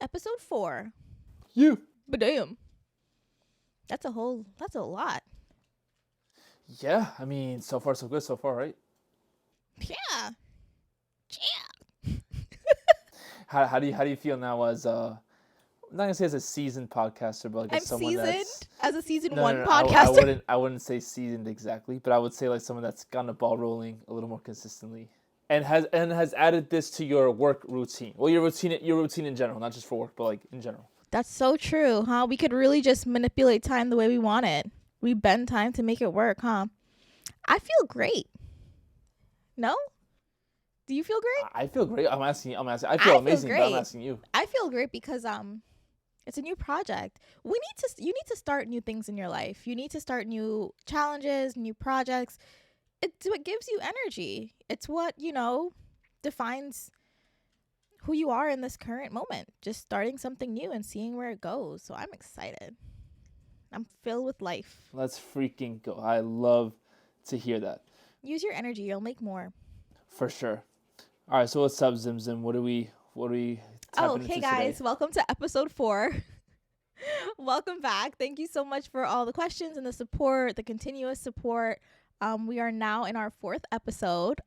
episode 4. You. But damn. That's a lot. Yeah, I mean, so far so good so far, right? Yeah. How do you feel now as I'm not gonna say as a seasoned podcaster, but like I'm as someone seasoned that's as a season no, 1 no, no, podcaster. I wouldn't say seasoned exactly, but I would say like someone that's gotten the ball rolling a little more consistently. And has added this to your work routine. Well, your routine in general, not just for work, but like in general. That's so true, huh? We could really just manipulate time the way we want it. We bend time to make it work, huh? I feel great. No? Do you feel great? I feel great. I'm asking. I feel amazing, but I'm asking you. I feel great because it's a new project. You need to start new things in your life. You need to start new challenges, new projects. It's what gives you energy. It's what, defines who you are in this current moment. Just starting something new and seeing where it goes. So I'm excited. I'm filled with life. Let's freaking go. I love to hear that. Use your energy. You'll make more. For sure. All right, so what's up, Zim Zim? What are we tapping into hey guys, today? welcome to episode 4. Welcome back. Thank you so much for all the questions and the support, the continuous support. We are now in our 4th episode.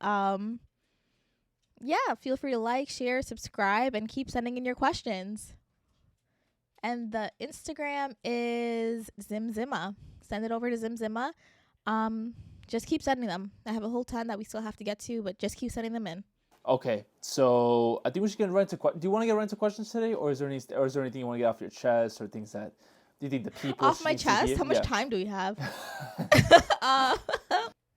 Feel free to like, share, subscribe, and keep sending in your questions. And the Instagram is Zimzima. Send it over to Zimzima. Just keep sending them. I have a whole ton that we still have to get to, but just keep sending them in. Okay, so I think we should get right into questions. Do you want to get right into questions today, or is there anything you want to get off your chest, or things that do you think the people off my chest? How much time do we have?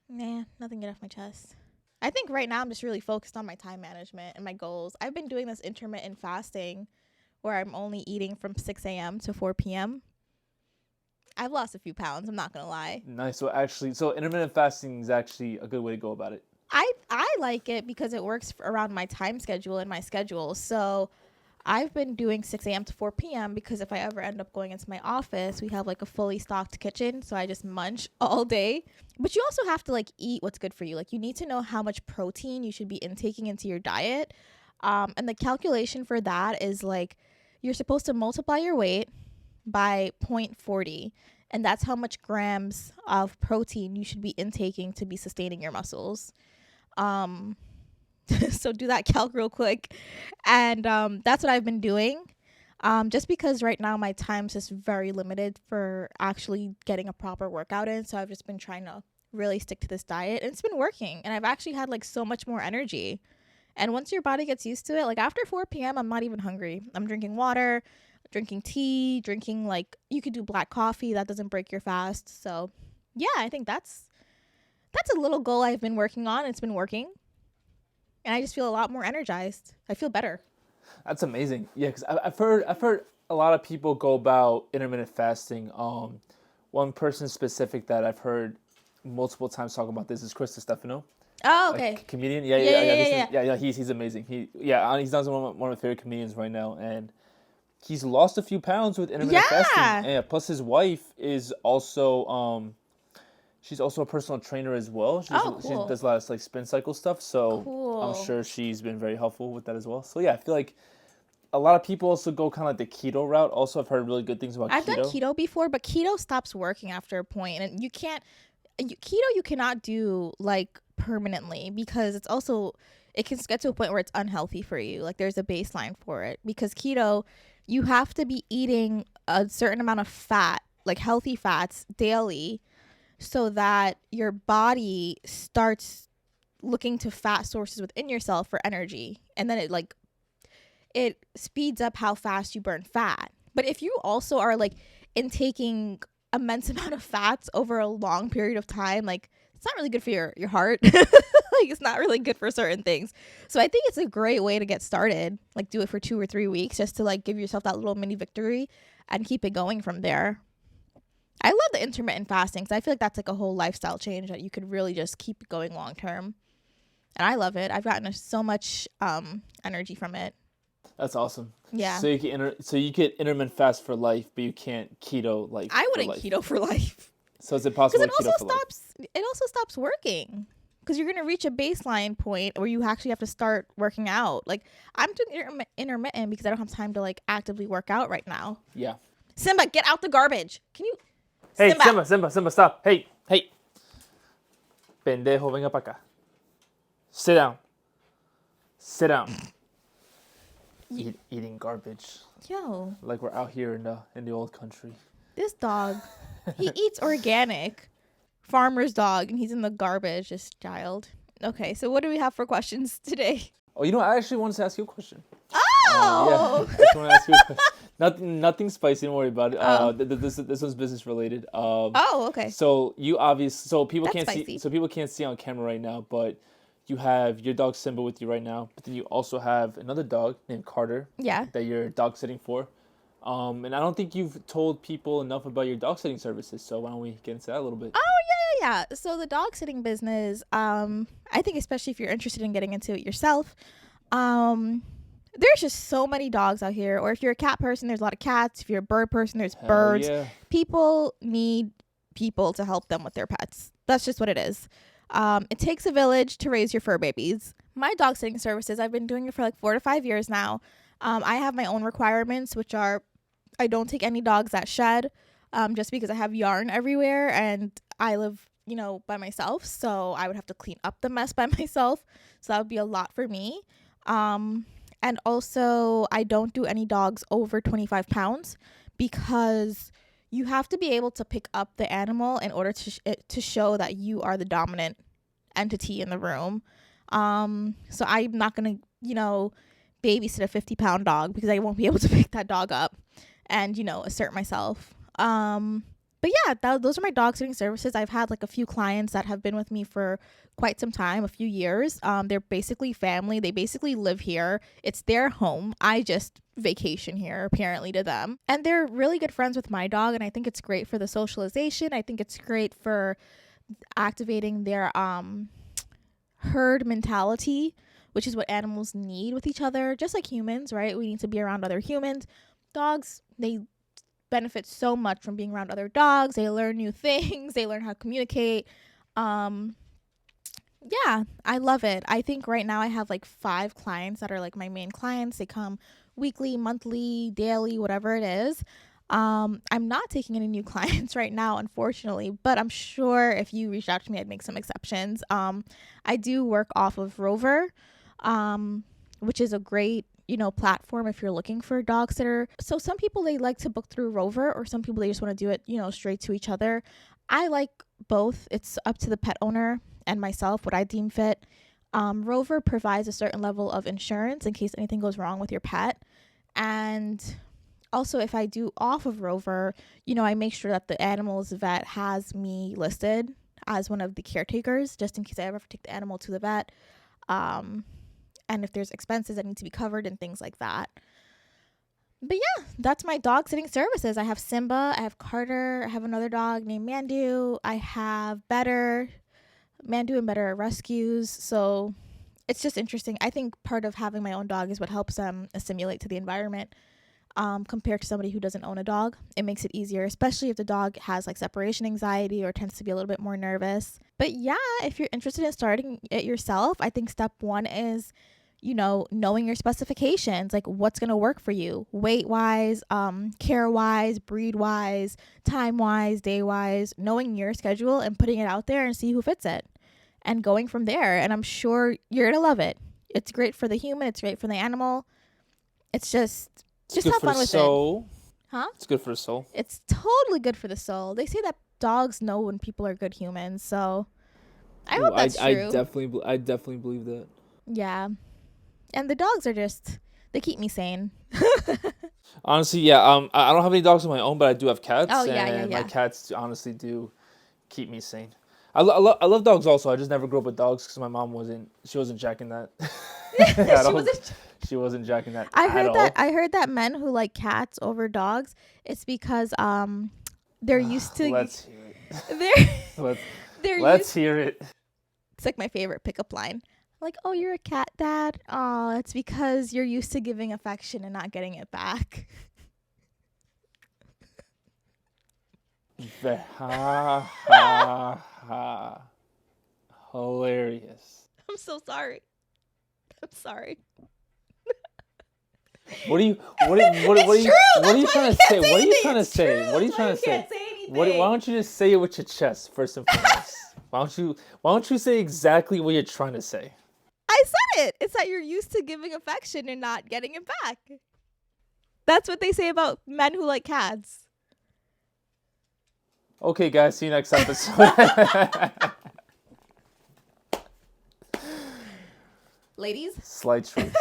Nothing get off my chest. I think right now I'm just really focused on my time management and my goals. I've been doing this intermittent fasting where I'm only eating from 6 a.m. to 4 p.m. I've lost a few pounds, I'm not going to lie. Nice. So intermittent fasting is actually a good way to go about it. I like it because it works around my time schedule and my schedule. So I've been doing 6 a.m. to 4 p.m. because if I ever end up going into my office, we have like a fully stocked kitchen. So I just munch all day. But you also have to like eat what's good for you. Like you need to know how much protein you should be intaking into your diet. And the calculation for that is like you're supposed to multiply your weight by 0.40. And that's how much grams of protein you should be intaking to be sustaining your muscles. So do that calc real quick. And that's what I've been doing. Just because right now my time's just very limited for actually getting a proper workout in. So I've just been trying to really stick to this diet. And it's been working. And I've actually had like so much more energy. And once your body gets used to it, like after 4 p.m., I'm not even hungry. I'm drinking water, drinking tea, drinking like you could do black coffee. That doesn't break your fast. So yeah, I think that's a little goal I've been working on. It's been working. And I just feel a lot more energized. I feel better. That's amazing. Yeah, because I've heard a lot of people go about intermittent fasting. One person specific that I've heard multiple times talk about this is Chris Stefano. Oh, okay. Comedian. Yeah. He's amazing. He's not one of my favorite comedians right now, and he's lost a few pounds with intermittent fasting. And plus, his wife is also she's also a personal trainer as well. She does a lot of like spin cycle stuff. So cool. I'm sure she's been very helpful with that as well. So yeah, I feel like a lot of people also go kind of like the keto route. Also, I've heard really good things about keto. I've done keto before, but keto stops working after a point, and you cannot do like permanently because it can get to a point where it's unhealthy for you. Like there's a baseline for it because keto, you have to be eating a certain amount of fat, like healthy fats daily, so that your body starts looking to fat sources within yourself for energy. And then it speeds up how fast you burn fat. But if you also are like intaking immense amount of fats over a long period of time, like it's not really good for your heart. Like it's not really good for certain things. So I think it's a great way to get started. Like do it for 2 or 3 weeks just to like give yourself that little mini victory and keep it going from there. I love the intermittent fasting because I feel like that's like a whole lifestyle change that you could really just keep going long term. And I love it. I've gotten so much energy from it. That's awesome. Yeah. So you could intermittent fast for life, but you can't keto I wouldn't keto for life. So it's impossible because it also stops working. because you're gonna reach a baseline point where you actually have to start working out. Like I'm doing intermittent because I don't have time to like actively work out right now. Yeah. Simba, get out the garbage. Can you? Hey, Simba, stop. Hey. Pendejo, venga para acá. Sit down. Eating garbage. Yo. Like we're out here in the old country. This dog, he eats organic. Farmer's dog, and he's in the garbage, this child. Okay, so what do we have for questions today? Oh, I actually wanted to ask you a question. Oh! Yeah, I just want to ask you a question. Nothing spicy, don't worry about it. This one's business related. Okay. So people That's can't spicy. see. So people can't see on camera right now, but you have your dog Simba with you right now. But then you also have another dog named Carter. Yeah. That you're dog sitting for. And I don't think you've told people enough about your dog sitting services. So why don't we get into that a little bit? Oh yeah. So the dog sitting business, I think especially if you're interested in getting into it yourself, there's just so many dogs out here. Or if you're a cat person, there's a lot of cats. If you're a bird person, there's birds. Yeah. People need people to help them with their pets. That's just what it is. It takes a village to raise your fur babies. My dog sitting services, I've been doing it for like 4 to 5 years now. I have my own requirements, which are I don't take any dogs that shed, just because I have yarn everywhere and I live, by myself. So I would have to clean up the mess by myself. So that would be a lot for me. And also I don't do any dogs over 25 pounds because you have to be able to pick up the animal in order to show that you are the dominant entity in the room. So I'm not going to, babysit a 50-pound dog because I won't be able to pick that dog up and, assert myself. But yeah, those are my dog sitting services. I've had like a few clients that have been with me for quite some time, a few years. They're basically family. They basically live here. It's their home. I just vacation here, apparently, to them. And they're really good friends with my dog. And I think it's great for the socialization. I think it's great for activating their herd mentality, which is what animals need with each other, just like humans, right? We need to be around other humans. Dogs, they benefit so much from being around other dogs. They learn new things. They learn how to communicate. Yeah, I love it. I think right now I have like 5 clients that are like my main clients. They come weekly, monthly, daily, whatever it is. I'm not taking any new clients right now, unfortunately, but I'm sure if you reached out to me, I'd make some exceptions. I do work off of Rover, which is a great, platform if you're looking for a dog sitter. So some people, they like to book through Rover, or some people, they just want to do it, straight to each other. I like both. It's up to the pet owner and myself, what I deem fit. Rover provides a certain level of insurance in case anything goes wrong with your pet. And also, if I do off of Rover, I make sure that the animal's vet has me listed as one of the caretakers, just in case I ever have to take the animal to the vet. And if there's expenses that need to be covered and things like that. But yeah, that's my dog sitting services. I have Simba, I have Carter, I have another dog named Mandu, I have Better. Mandu and Better are rescues. So it's just interesting. I think part of having my own dog is what helps them assimilate to the environment. Compared to somebody who doesn't own a dog, it makes it easier, especially if the dog has like separation anxiety or tends to be a little bit more nervous. But yeah, if you're interested in starting it yourself, I think step 1 is, knowing your specifications, like what's going to work for you, weight wise, care wise, breed wise, time wise, day wise, knowing your schedule and putting it out there and see who fits it and going from there. And I'm sure you're going to love it. It's great for the human. It's great for the animal. It's just have fun with it. Huh? It's good for the soul. It's totally good for the soul. They say that dogs know when people are good humans, so I hope that's true. I definitely believe that. Yeah. And the dogs are they keep me sane. Honestly, yeah. I don't have any dogs of my own, but I do have cats. Oh, yeah, and yeah. my cats honestly do keep me sane. I love dogs also. I just never grew up with dogs because my mom wasn't jacking that. She wasn't jacking that. I heard that men who like cats over dogs, it's because they're used to. Let's hear it. Let's hear it. It's like my favorite pickup line. Like, oh, you're a cat dad? Oh, it's because you're used to giving affection and not getting it back. Hilarious. I'm so sorry. I'm sorry. What are you trying to say? What are you trying to say? What are you trying to say? Why don't you just say it with your chest first and foremost? Why don't you say exactly what you're trying to say? I said it. It's that you're used to giving affection and not getting it back. That's what they say about men who like cats. Okay, guys, see you next episode. Ladies? Slight truth.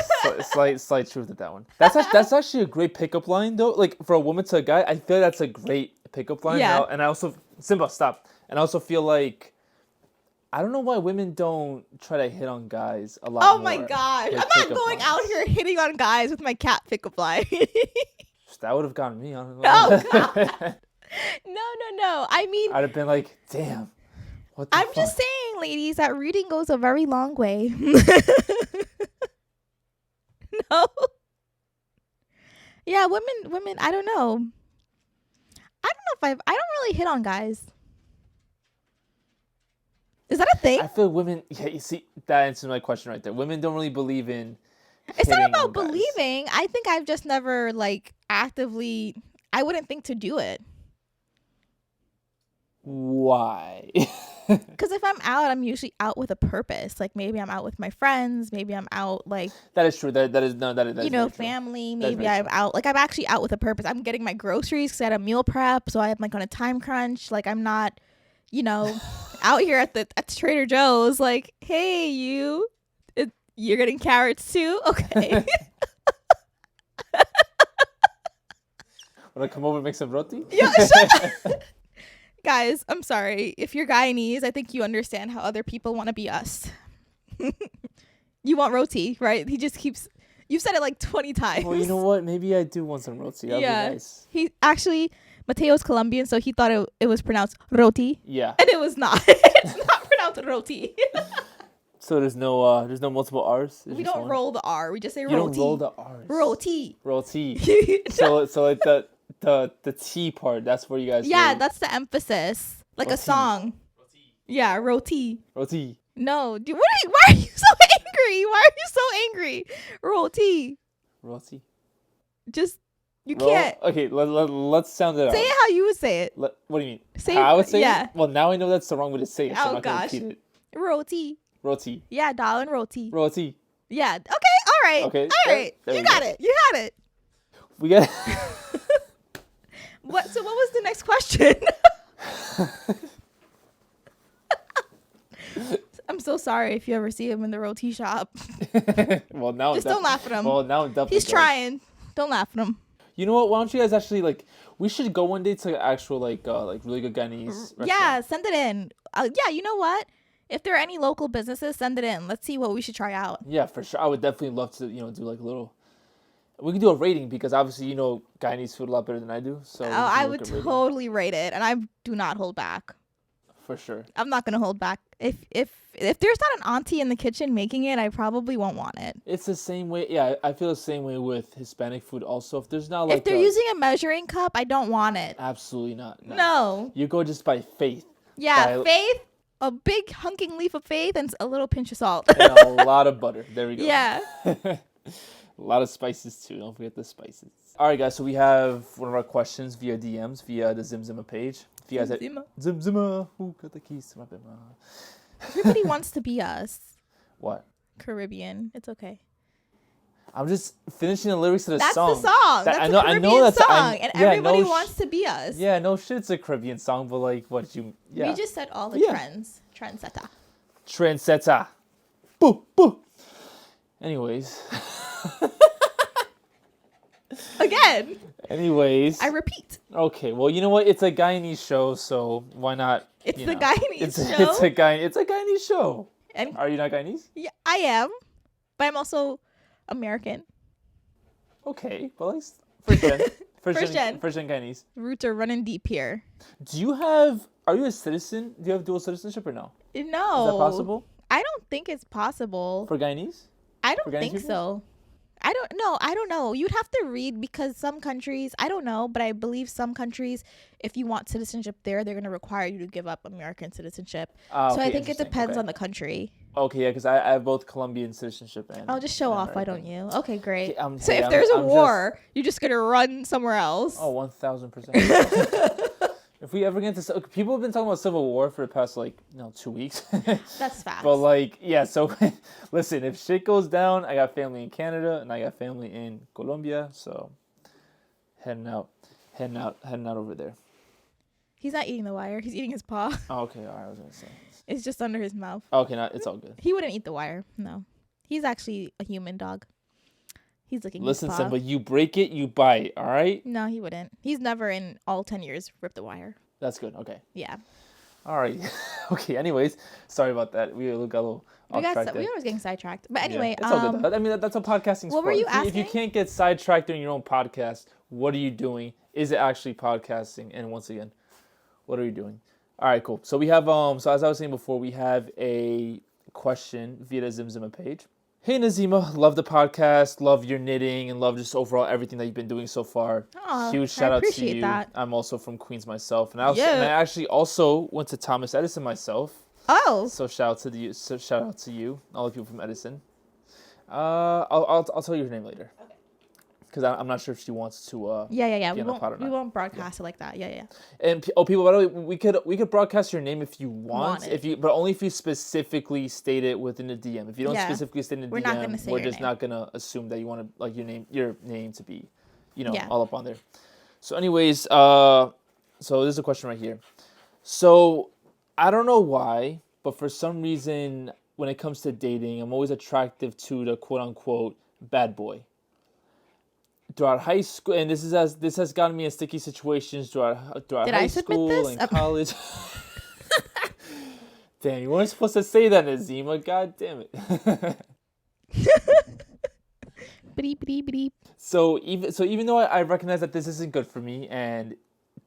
Slight truth at that one. That's actually a great pickup line, though. Like, for a woman to a guy, I feel that's a great pickup line. Yeah. Now, and I also... Simba, stop. And I also feel like... I don't know why women don't try to hit on guys a lot more. Oh my gosh. I'm not going out here hitting on guys with my cat pickup line. That would have gotten me. I don't know. Oh, God. No. I mean... I'd have been like, damn. I'm just saying, ladies, that reading goes a very long way. No. Yeah, women, I don't know. I don't really hit on guys. Is that a thing? I feel women, yeah, you see, that answers my question right there. Women don't really believe in It's not about believing. I think I've just never, like, actively, I wouldn't think to do it. Why? Because if I'm out, I'm usually out with a purpose. Like, maybe I'm out with my friends. Maybe I'm out, like... That is true. That is you know, family. Maybe I'm out. Like, I'm actually out with a purpose. I'm getting my groceries because I had a meal prep. So I'm, like, on a time crunch. Like, I'm not, you know, out here at the Trader Joe's. Like, hey, you're getting carrots too? Okay. Want to come over and make some roti? Yeah, shut up. Guys, I'm sorry. If you're Guyanese, I think you understand how other people want to be us. You want roti, right? He just keeps... You've said it like 20 times. Well, you know what? Maybe I do want some roti. That'd be nice. He actually... Mateo's Colombian, so he thought it was pronounced roti. Yeah. And it was not. It's not pronounced roti. So there's no multiple R's? We don't roll the R. We just say roti. You don't roll the R's. Roti. Roti. So like the T part, that's where you guys... Yeah, that's the emphasis. Like roti. A song. Roti. Yeah, roti. Roti. No. Dude, why are you so angry? Why are you so angry? Roti. Roti. Just, you can't. Okay, let's sound it out. Say it how you would say it. What do you mean? Say how I would say yeah. it? Well, now I know that's the wrong way to say it, so I'm not going to repeat it. Roti. Roti. Yeah, darling, roti. Roti. Yeah. Okay, all right. Okay. All right. You got it. You had it. We got it. So what was the next question? I'm so sorry if you ever see him in the roti shop. Well, now just don't laugh at him. Well, now definitely he's trying. Don't laugh at him. You know what? Why don't you guys actually we should go one day to actual like really good Guyanese restaurant. Yeah, send it in. Yeah, you know what? If there are any local businesses, send it in. Let's see what we should try out. Yeah, for sure. I would definitely love to do like a little. We can do a rating because obviously Guyanese food a lot better than I do. So I would totally rate it, and I do not hold back. For sure. I'm not gonna hold back. If there's not an auntie in the kitchen making it, I probably won't want it. It's the same way. Yeah, I feel the same way with Hispanic food. Also, if there's not if they're using a measuring cup, I don't want it. Absolutely not. No. You go just by faith. Yeah, faith. A big hunking leaf of faith and a little pinch of salt. And a lot of butter. There we go. Yeah. A lot of spices too. Don't forget the spices. All right, guys. So we have one of our questions via DMs, via the Zimzima page. If you guys Zimzima, who got the keys to my bima? Everybody wants to be us. What? Caribbean. It's okay. I'm just finishing the lyrics to the song. That's the song. That's a Caribbean song. And everybody wants to be us. Yeah, no shit, it's a Caribbean song, but like, what you... Yeah. We just said all the trends. Trendsetter. Trendsetter. Boo, boo. Anyways. Again. Anyways. I repeat. Okay, well, you know what? It's a Guyanese show, so why not? It's the Guyanese show? It's a Guyanese show. And are you not Guyanese? Yeah, I am. But I'm also American. Okay, well, first gen Guyanese. Roots are running deep here. Are you a citizen? Do you have dual citizenship or no? No. Is that possible? I don't think it's possible. For Guyanese? I don't think so. I don't know. You'd have to read, because some countries, I don't know, but I believe some countries, if you want citizenship there, they're going to require you to give up American citizenship. So Okay, I think it depends okay. on the country. Okay, yeah, because I have both Colombian citizenship and I'll just show off, American. why don't you? Okay, great. Okay, So if there's a war, you're just going to run somewhere else. Oh, 1,000%. If we ever get into... People have been talking about civil war for the past, 2 weeks. That's facts. But, yeah, so, listen, if shit goes down, I got family in Canada, and I got family in Colombia, so heading out over there. He's not eating the wire. He's eating his paw. Oh, okay, all right, I was going to say. It's just under his mouth. Okay, it's all good. He wouldn't eat the wire, no. He's actually a human dog. He's licking his paw. Listen, but you break it, you bite, all right? No, he wouldn't. He's never in all 10 years ripped the wire. That's good, okay. Yeah. All right. Okay, anyways, sorry about that. We got a little off track there. We always getting sidetracked. But anyway. Yeah, it's all good. I mean, that's what podcasting's what for. Were you asking? If you can't get sidetracked during your own podcast, what are you doing? Is it actually podcasting? And once again, what are you doing? All right, cool. So we have, so as I was saying before, we have a question via the Zimzima page. Hey, Nazima, love the podcast, love your knitting, and love just overall everything that you've been doing so far. Huge shout out to you. That. I'm also from Queens myself, and I actually also went to Thomas Edison myself. Oh. So shout out to you, all the people from Edison. I'll tell you her name later. Because I'm not sure if she wants to. Yeah. We won't broadcast it like that. Yeah. And people, by the way, we could broadcast your name if you want but only if you specifically state it within the DM. If you don't specifically state in the DM, we're just not gonna assume that you want to your name to be, all up on there. So, anyways, so there's a question right here. So I don't know why, but for some reason, when it comes to dating, I'm always attracted to the quote unquote bad boy. Throughout high school, and this has gotten me in sticky situations throughout high school and college. Damn, you weren't supposed to say that, Nazima. God damn it. Beep. So even though I recognize that this isn't good for me, and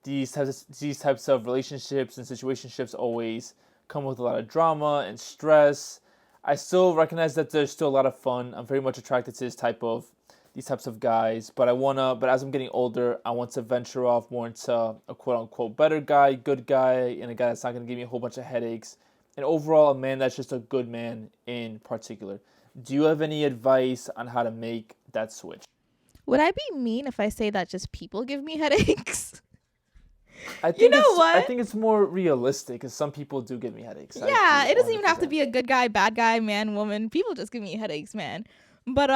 these types of relationships and situationships always come with a lot of drama and stress, I still recognize that there's still a lot of fun. I'm very much attracted to these types of guys, but as I'm getting older, I want to venture off more into a quote-unquote better guy, good guy, and a guy that's not going to give me a whole bunch of headaches, and overall a man that's just a good man in particular. Do you have any advice on how to make that switch? Would I be mean if I say that just people give me headaches? I think I think it's more realistic, because some people do give me headaches. Yeah, it doesn't even have to be a good guy, bad guy, man, woman. People just give me headaches, man. But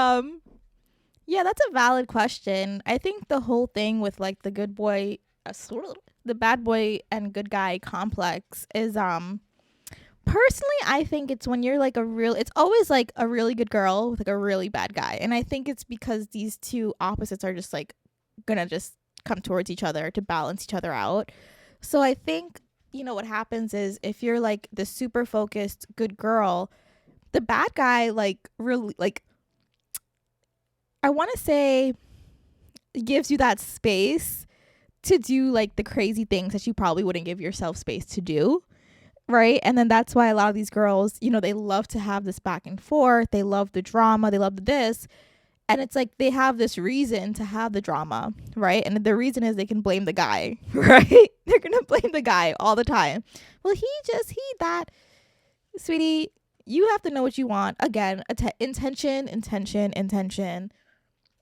yeah, that's a valid question. I think the whole thing with like the good boy, the bad boy and good guy complex is personally, I think it's when you're like it's always like a really good girl with like a really bad guy. And I think it's because these two opposites are just like gonna just come towards each other to balance each other out. So I think, what happens is if you're like the super focused good girl, the bad guy like really like, I want to say, gives you that space to do like the crazy things that you probably wouldn't give yourself space to do, right? And then that's why a lot of these girls, they love to have this back and forth. They love the drama. They love this. And it's like they have this reason to have the drama, right? And the reason is they can blame the guy, right? They're going to blame the guy all the time. Well, he that. Sweetie, you have to know what you want. Again, intention.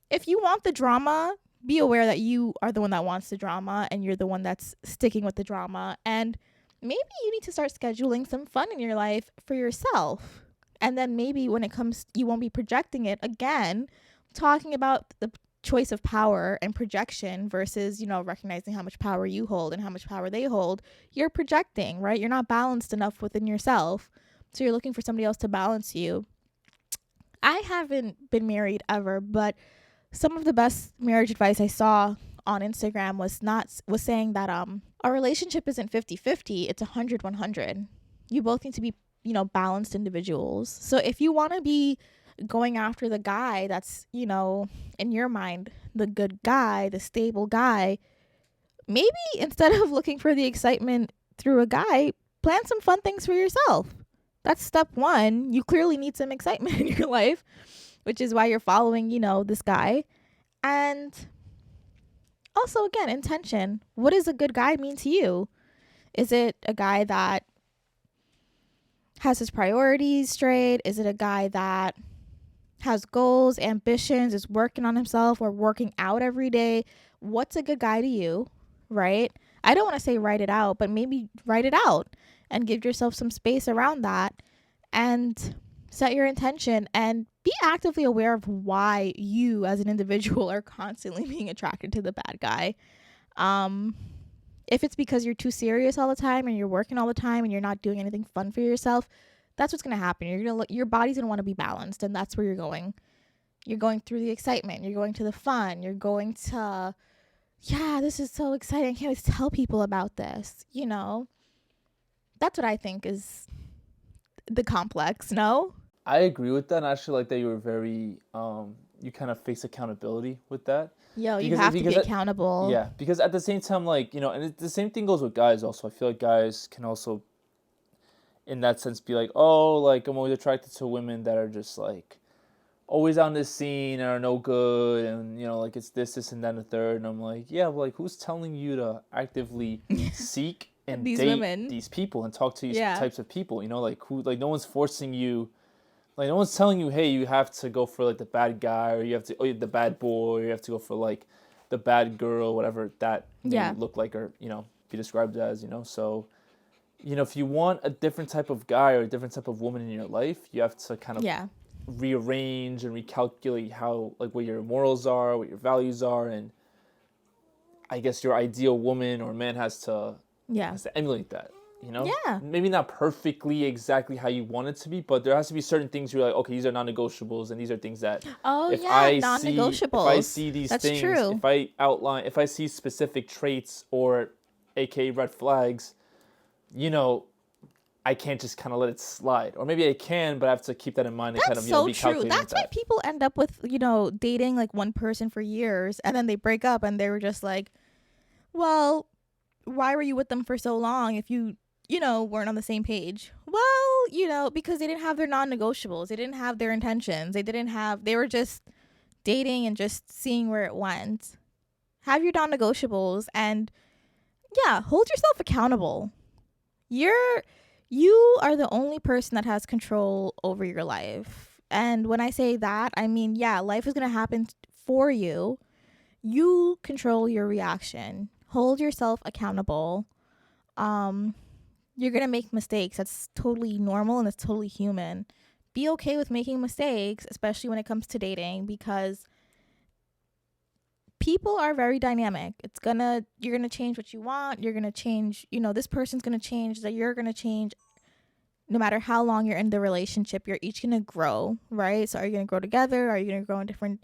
If you want the drama, be aware that you are the one that wants the drama and you're the one that's sticking with the drama. And maybe you need to start scheduling some fun in your life for yourself. And then maybe when it comes, you won't be projecting it again, talking about the choice of power and projection versus, recognizing how much power you hold and how much power they hold. You're projecting, right? You're not balanced enough within yourself. So you're looking for somebody else to balance you. I haven't been married ever, but some of the best marriage advice I saw on Instagram was saying that a relationship isn't 50-50, it's 100-100. You both need to be, balanced individuals. So if you want to be going after the guy that's, in your mind, the good guy, the stable guy, maybe instead of looking for the excitement through a guy, plan some fun things for yourself. That's step one. You clearly need some excitement in your life. which is why you're following, this guy. And also, again, intention. What does a good guy mean to you? Is it a guy that has his priorities straight? Is it a guy that has goals, ambitions, is working on himself or working out every day? What's a good guy to you, right? I don't want to say write it out, but maybe write it out and give yourself some space around that and set your intention and be actively aware of why you as an individual are constantly being attracted to the bad guy. If it's because you're too serious all the time and you're working all the time and you're not doing anything fun for yourself, that's what's going to happen. Your body's going to want to be balanced, and that's where you're going. You're going through the excitement. You're going to the fun. You're going to, yeah, this is so exciting. I can't wait to tell people about this. That's what I think is the complex, no? I agree with that. And I actually like that you were very, you kind of face accountability with that. You have to be accountable. Yeah, because at the same time, and the same thing goes with guys also. I feel like guys can also, in that sense, be like, oh, like, I'm always attracted to women that are just, like, always on this scene and are no good, and, like, it's this, and that, and the third. And I'm like, yeah, well, like, who's telling you to actively seek and these date women, these people and talk to these types of people? No one's forcing you. Like, no one's telling you, hey, you have to go for, like, the bad guy, or you have to, the bad boy, or you have to go for, like, the bad girl, whatever that may look like or, be described as, So, if you want a different type of guy or a different type of woman in your life, you have to kind of rearrange and recalculate how, like, what your morals are, what your values are, and I guess your ideal woman or man has to emulate that. Maybe not perfectly exactly how you want it to be, but there has to be certain things you're like, okay, these are non-negotiables, and these are things that non-negotiables. If I see these That's things, true. if I see specific traits or aka red flags, I can't just kind of let it slide. Or maybe I can, but I have to keep that in mind and That's kind of be so true. calculating. That's why people end up with, dating like one person for years and then they break up and they were just like, well, why were you with them for so long if you weren't on the same page? Well, because they didn't have their non-negotiables. They didn't have their intentions. They were just dating and just seeing where it went. Have your non-negotiables and hold yourself accountable. You are the only person that has control over your life. And when I say that, I mean, life is going to happen for you. You control your reaction. Hold yourself accountable. You're going to make mistakes. That's totally normal and it's totally human. Be okay with making mistakes, especially when it comes to dating, because people are very dynamic. You're going to change what you want. You're going to change, this person's going to change, that you're going to change. No matter how long you're in the relationship, you're each going to grow, right? So are you going to grow together? Are you going to grow in different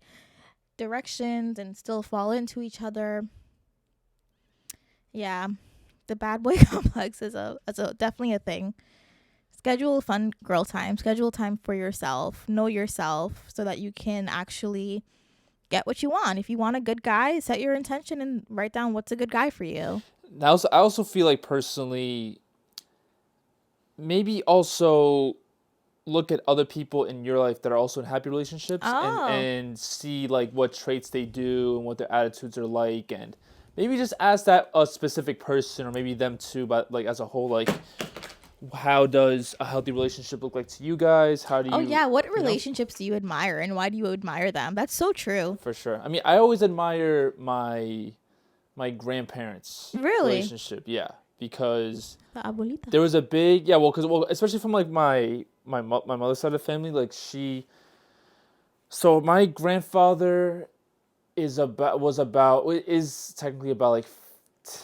directions and still fall into each other? Yeah. The bad boy complex is definitely a thing. Schedule fun girl time. Schedule time for yourself. Know yourself so that you can actually get what you want. If you want a good guy, set your intention and write down what's a good guy for you. Now, I also feel like personally, maybe also look at other people in your life that are also in happy relationships and see like what traits they do and what their attitudes are like, and maybe just ask that a specific person or maybe them too, but like as a whole, like, how does a healthy relationship look like to you guys? How do you what relationships do you admire and why do you admire them? That's so true. For sure. I mean, I always admire my grandparents' relationship, because there was a big especially from like my mother's side of the family, like so my grandfather is technically about like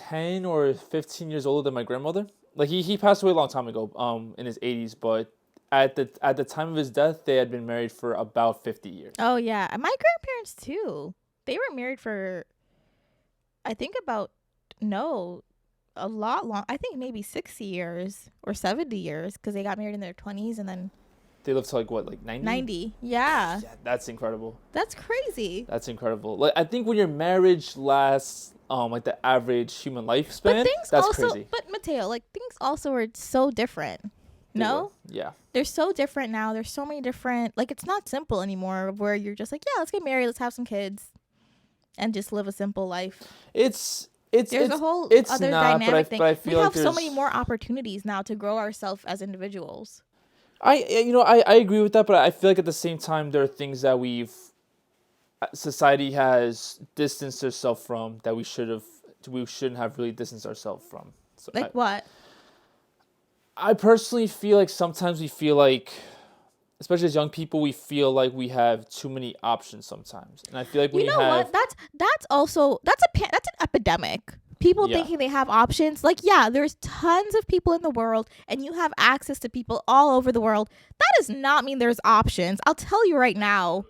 10 or 15 years older than my grandmother. Like he passed away a long time ago, in his 80s, but at the time of his death, they had been married for about 50 years. Oh yeah, my grandparents too. They were married for, I think a lot long. I think maybe 60 years or 70 years because they got married in their 20s and then they lived to like what, like 90? 90, yeah. Yeah, that's incredible. That's crazy. That's incredible. Like I think when your marriage lasts like the average human lifespan, that's crazy. But Mateo, like things also are so different. No? Yeah. They're so different now. There's so many different, like, it's not simple anymore where you're just like, yeah, let's get married, let's have some kids, and just live a simple life. There's a whole other not, dynamic thing. But I We feel have like so many more opportunities now to grow ourselves as individuals. I agree with that, but I feel like at the same time there are things that society has distanced herself from that we shouldn't have really distanced ourselves from. So like what? I personally feel like sometimes we feel like, especially as young people, we feel like we have too many options sometimes, and I feel like when you have what, that's also that's an epidemic. People thinking they have options. Like, yeah, there's tons of people in the world, and you have access to people all over the world. That does not mean there's options. I'll tell you right now.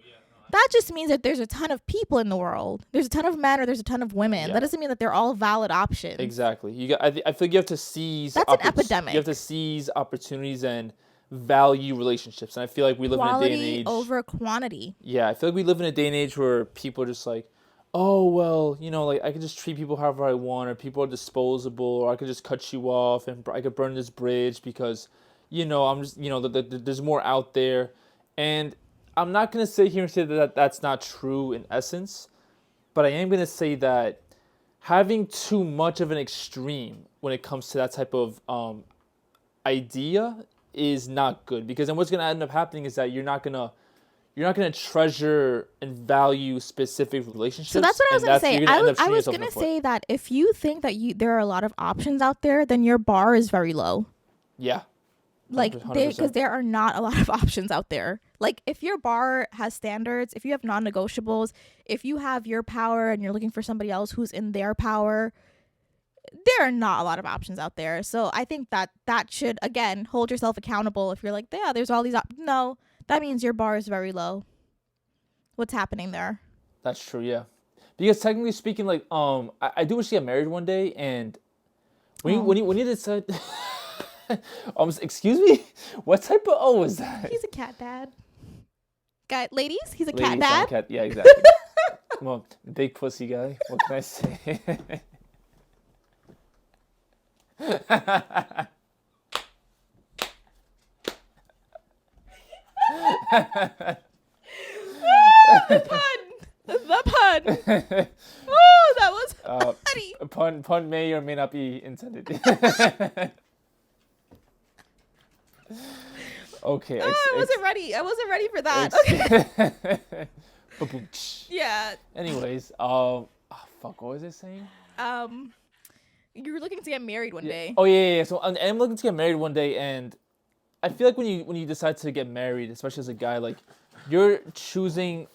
That just means that there's a ton of people in the world. There's a ton of men or there's a ton of women. Yeah. That doesn't mean that they're all valid options. Exactly. I feel like you have to seize. That's an epidemic. You have to seize opportunities and value relationships. And I feel like we live in a day and age. Quality over quantity. Yeah, I feel like we live in a day and age where people are just like, oh, well, like I can just treat people however I want, or people are disposable, or I could just cut you off and I could burn this bridge because, I'm just, there's more out there. And I'm not going to sit here and say that that's not true in essence, but I am going to say that having too much of an extreme when it comes to that type of idea is not good, because then what's going to end up happening is that you're not going to treasure and value specific relationships. So that's what I was going to say. I was going to say that if you think that there are a lot of options out there, then your bar is very low. Yeah. Like, because there are not a lot of options out there. Like, if your bar has standards, if you have non-negotiables, if you have your power and you're looking for somebody else who's in their power, there are not a lot of options out there. So I think that should, again, hold yourself accountable. If you're like, yeah, there's all these no, that means your bar is very low. What's happening there? That's true, yeah. Because technically speaking, like, I do wish to get married one day, and when you decide. Excuse me? What type of was that? He's a cat dad. Ladies, he's a cat dad. Yeah, exactly. Well, big pussy guy. What can I say? The pun. Oh, that was funny. Pun may or may not be intended. Okay. I wasn't ready. I wasn't ready for that. Okay. Yeah. Anyways, fuck, what was I saying? You were looking to get married one day. Oh yeah. So I'm looking to get married one day, and I feel like when you decide to get married, especially as a guy, like, you're choosing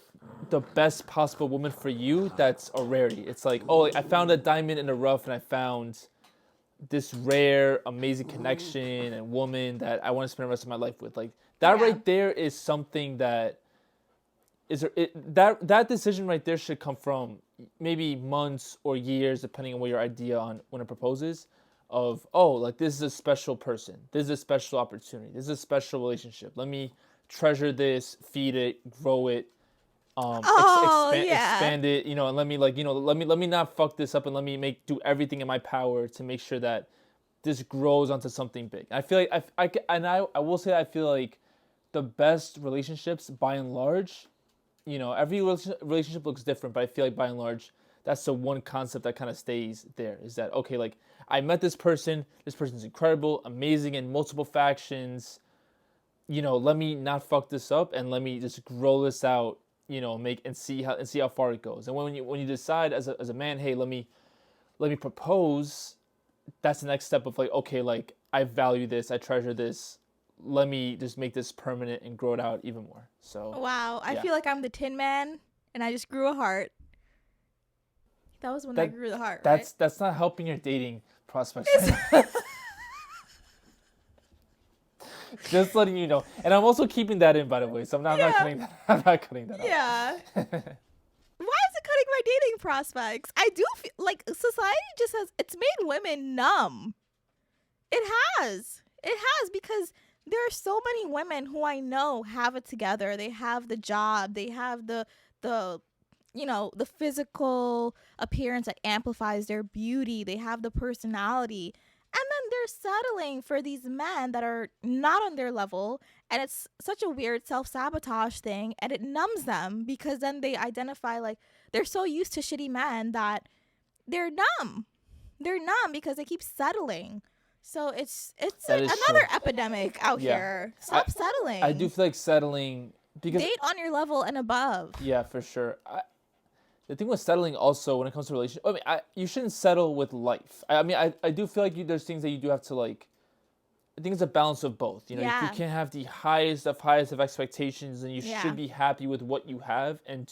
the best possible woman for you. That's a rarity. It's like, oh, I found a diamond in the rough, and I found this rare, amazing connection and woman that I want to spend the rest of my life with. Like, that right there is something that that decision right there should come from maybe months or years, depending on what your idea on when it proposes, of, oh, like, this is a special person, this is a special opportunity, this is a special relationship. Let me treasure this, feed it, grow it, expand it, and let me not fuck this up, and let me do everything in my power to make sure that this grows onto something big. I feel like I will say I feel like the best relationships, by and large, every relationship looks different, but I feel like by and large that's the one concept that kind of stays there, is that, okay, like, I met this person's incredible, amazing in multiple factions, let me not fuck this up, and let me just grow this out, and see how far it goes. And when you decide as a man, hey, let me propose, that's the next step of, like, okay, like, I value this, I treasure this, let me just make this permanent and grow it out even more. So wow, I feel like I'm the Tin Man, and I just grew a heart. That was when I grew the heart, right? That's not helping your dating prospects. Just letting you know. And I'm also keeping that in, by the way. So I'm not cutting that. I'm not cutting that out. Yeah. Why is it cutting my dating prospects? I do feel like society just it's made women numb. It has, because there are so many women who I know have it together. They have the job. They have the physical appearance that amplifies their beauty. They have the personality. And then are settling for these men that are not on their level, and it's such a weird self-sabotage thing, and it numbs them because then they identify like they're so used to shitty men that they're numb. They're numb because they keep settling. So it's another true. epidemic out here. Stop settling. I do feel like settling because date on your level and above. Yeah, for sure. The thing with settling also when it comes to relationships, you shouldn't settle with life. I do feel like there's things that you do have to like. I think it's a balance of both. You can't have the highest of expectations, and you should be happy with what you have, and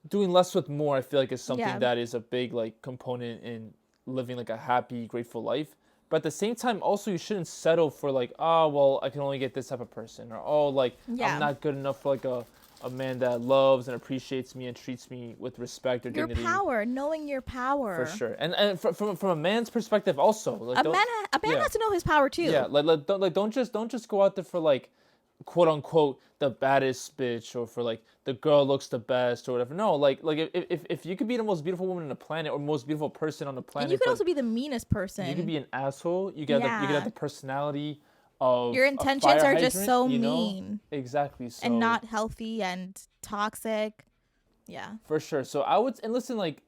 doing less with more. I feel like is something that is a big like component in living like a happy, grateful life. But at the same time, also you shouldn't settle for like, oh well, I can only get this type of person, or oh like I'm not good enough for like a man that loves and appreciates me and treats me with respect or dignity. Your power, knowing your power. For sure, and from a man's perspective also, like a man has to know his power too. Yeah, don't just go out there for like, quote unquote, the baddest bitch, or for like the girl looks the best or whatever. No, like if you could be the most beautiful woman on the planet or most beautiful person on the planet, and you could also be the meanest person. You could be an asshole. You could have the personality of your intentions are just so mean. Exactly. So, and not healthy and toxic. Yeah. For sure. So listen, like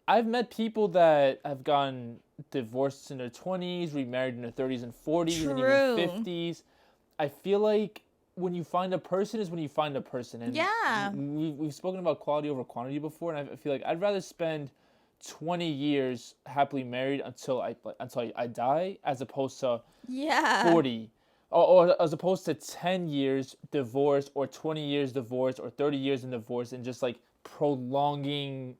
I've met people that have gotten divorced in their 20s, remarried in their 30s and 40s, and even 50s. I feel like when you find a person is when you find a person. And we've spoken about quality over quantity before, and I feel like I'd rather spend 20 years happily married until I die, as opposed to 40, or as opposed to 10 years divorced, or 20 years divorced, or 30 years in divorce, and just like prolonging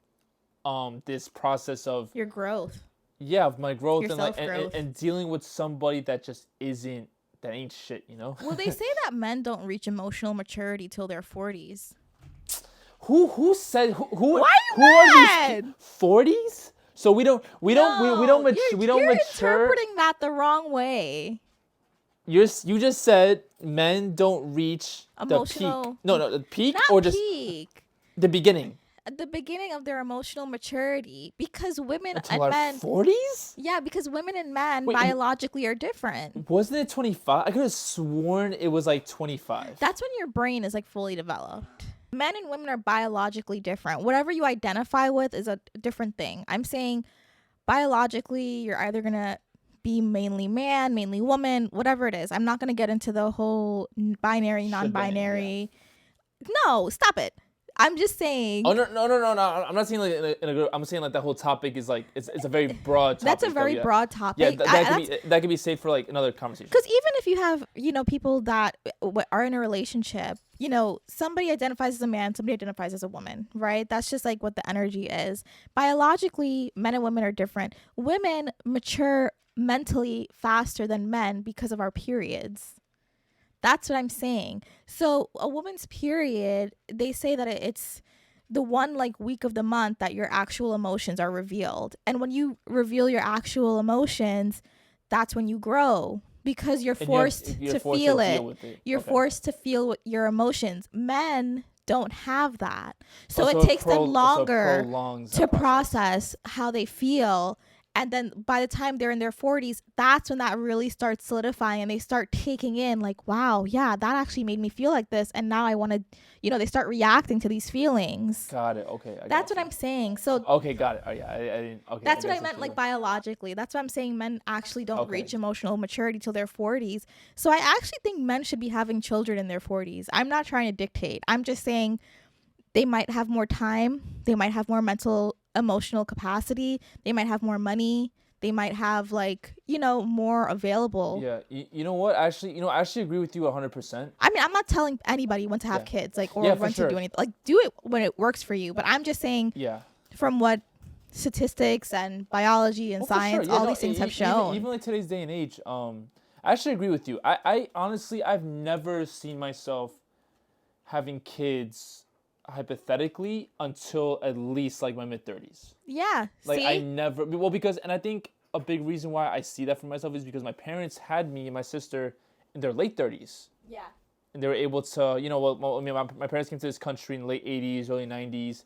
this process of your growth. Yeah, of my growth, and dealing with somebody that just that ain't shit, Well, they say that men don't reach emotional maturity till their 40s. Who said who? Why are you mad? 40s? So we don't mature. You're interpreting that the wrong way. You just said men don't reach emotional, the peak. No, the peak not or just peak. The beginning. At the beginning of their emotional maturity, because women Until and men 40s. Yeah, because women and men biologically are different. Wasn't it 25? I could have sworn it was like 25. That's when your brain is like fully developed. Men and women are biologically different. Whatever you identify with is a different thing. I'm saying biologically, you're either going to be mainly man, mainly woman, whatever it is. I'm not going to get into the whole binary, non-binary. No, stop it. I'm just saying. Oh no! I'm not saying like in a group. I'm saying like that whole topic is like it's a very broad topic. That's a very broad topic. Yeah, that could be saved for like another conversation. Because even if you have people that are in a relationship, somebody identifies as a man, somebody identifies as a woman, right? That's just like what the energy is. Biologically, men and women are different. Women mature mentally faster than men because of our periods. That's what I'm saying. So a woman's period, they say that it's the one like week of the month that your actual emotions are revealed. And when you reveal your actual emotions, that's when you grow, because you're forced to feel it. You're forced to feel your emotions. Men don't have that. So it takes them longer to process how they feel. And then by the time they're in their 40s, that's when that really starts solidifying, and they start taking in like, wow, yeah, that actually made me feel like this. And now I want to, they start reacting to these feelings. Got it. Okay. That's what I'm saying. So. Okay. Got it. Oh, yeah. I didn't. Okay. That's what I meant, like biologically. That's what I'm saying. Men actually don't reach emotional maturity till their 40s. So I actually think men should be having children in their 40s. I'm not trying to dictate. I'm just saying they might have more time. They might have more emotional capacity. They might have more money. They might have more available. Yeah. You know what? Actually, I actually agree with you 100%. I mean, I'm not telling anybody when to have kids, or when to do anything. Like, do it when it works for you. But I'm just saying, from what statistics and biology and science, all these things have shown. Even like today's day and age, I actually agree with you. I honestly, I've never seen myself having kids hypothetically until at least like my mid-30s. Yeah. Like I never, because, and I think a big reason why I see that for myself is because my parents had me and my sister in their late 30s. Yeah. And they were able to, my parents came to this country in the late 80s, early 90s.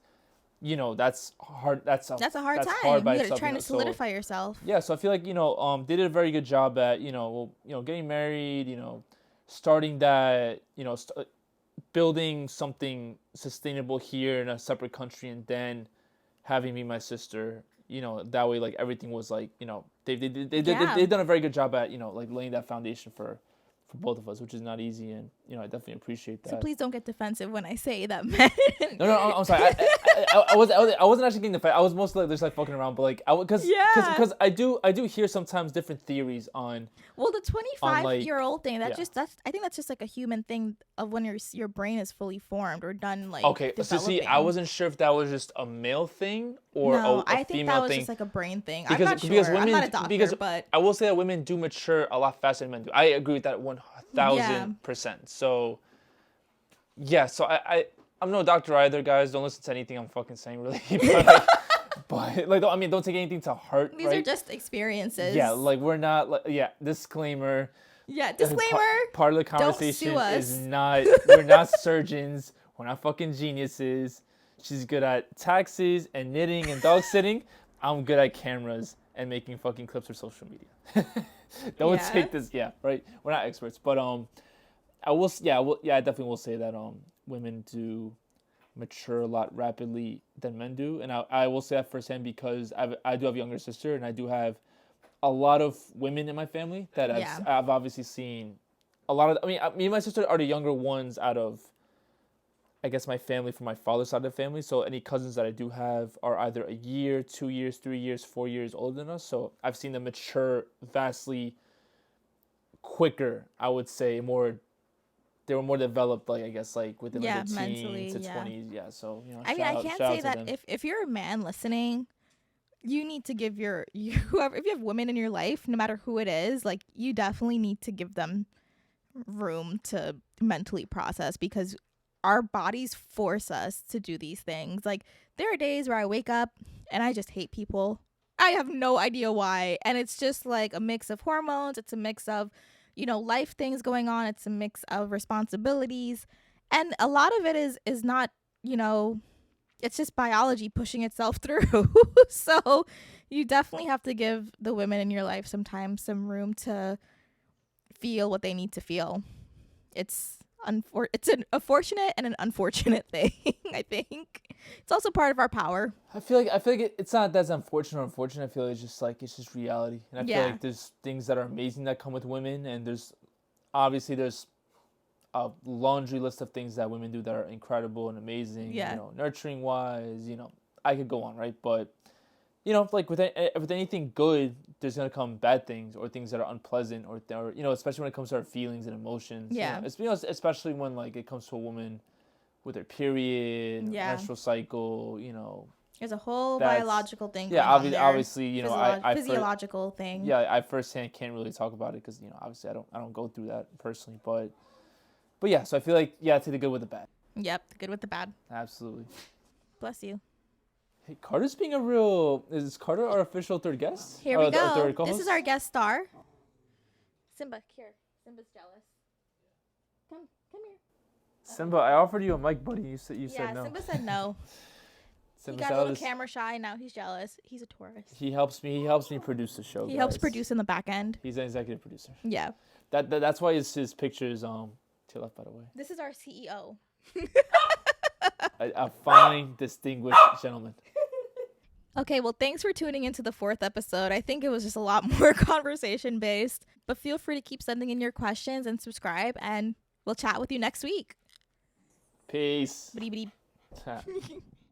that's hard. That's a hard that's time. hard by You're itself, trying to solidify so, yourself. yeah, so I feel like they did a very good job at getting married, starting that, building something sustainable here in a separate country, and then having me my sister. That way, like, everything was like, they've done a very good job at like laying that foundation for both of us, which is not easy, and I definitely appreciate that. So please don't get defensive when I say that, man. No, I'm sorry. I wasn't actually getting defensive. I was mostly like, just like fucking around, but like because I do hear sometimes different theories on. Well, the 25-year-old thing, I think that's just like a human thing of when your brain is fully formed or done, like, okay, developing. so see, I wasn't sure if that was just a male thing or a female thing. I think that was just like a brain thing. Because, I'm not sure. Because women, I'm not a doctor, but I will say that women do mature a lot faster than men do. I agree with that 1,000%. So, yeah, so I'm no doctor either, guys. Don't listen to anything I'm fucking saying, really. But don't take anything to heart. These are just experiences. Yeah, like, we're not. Disclaimer. Yeah, disclaimer. Part of the conversation Don't sue us. is not. We're not surgeons. We're not fucking geniuses. She's good at taxes and knitting and dog sitting. I'm good at cameras and making fucking clips for social media. Don't take this. Yeah, right. We're not experts, but I definitely will say that women do mature a lot rapidly than men do, and I will say that firsthand because I do have a younger sister, and I do have a lot of women in my family that I've obviously seen a lot of. I mean, me and my sister are the younger ones out of, I guess, my family from my father's side of the family. So any cousins that I do have are either a year, 2 years, 3 years, 4 years older than us. So I've seen them mature vastly quicker. I would say they were more developed, like, I guess, like within like the teens to 20s. Yeah, so I can't say that if you're a man listening, you need to give whoever, if you have women in your life, no matter who it is, like, you definitely need to give them room to mentally process, because our bodies force us to do these things. Like, there are days where I wake up and I just hate people. I have no idea why. And it's just like a mix of hormones. It's a mix of, life things going on. It's a mix of responsibilities. And a lot of it is not, it's just biology pushing itself through. So you definitely have to give the women in your life sometimes some room to feel what they need to feel. It's a fortunate and an unfortunate thing. I think it's also part of our power. I feel like it's not that's unfortunate or unfortunate. I feel like it's just reality, and I feel like there's things that are amazing that come with women, and there's a laundry list of things that women do that are incredible and amazing. Nurturing wise, I could go on, right? But like with anything good, there's gonna come bad things or things that are unpleasant, or especially when it comes to our feelings and emotions. Yeah. Especially when, like, it comes to a woman with her period, menstrual cycle. There's a whole biological thing. Yeah, going on there. obviously, physiological thing. Yeah, I firsthand can't really talk about it because obviously I don't go through that personally, but yeah. So I feel like take the good with the bad. Yep, the good with the bad. Absolutely. Bless you. Hey, Carter's being is Carter our official third guest? Here we go. This is our guest star. Simba, here. Simba's jealous. Come here. Simba, I offered you a mic, buddy. You said no. Yeah, Simba said no. He got a little camera shy. Now he's jealous. He's a tourist. He helps me produce the show. He helps produce in the back end. He's an executive producer. Yeah. That's why his pictures to your left, by the way. This is our CEO. A fine, distinguished gentleman. Okay, well, thanks for tuning into the 4th episode. I think it was just a lot more conversation based, but feel free to keep sending in your questions and subscribe, and we'll chat with you next week. Peace. Biddy biddy.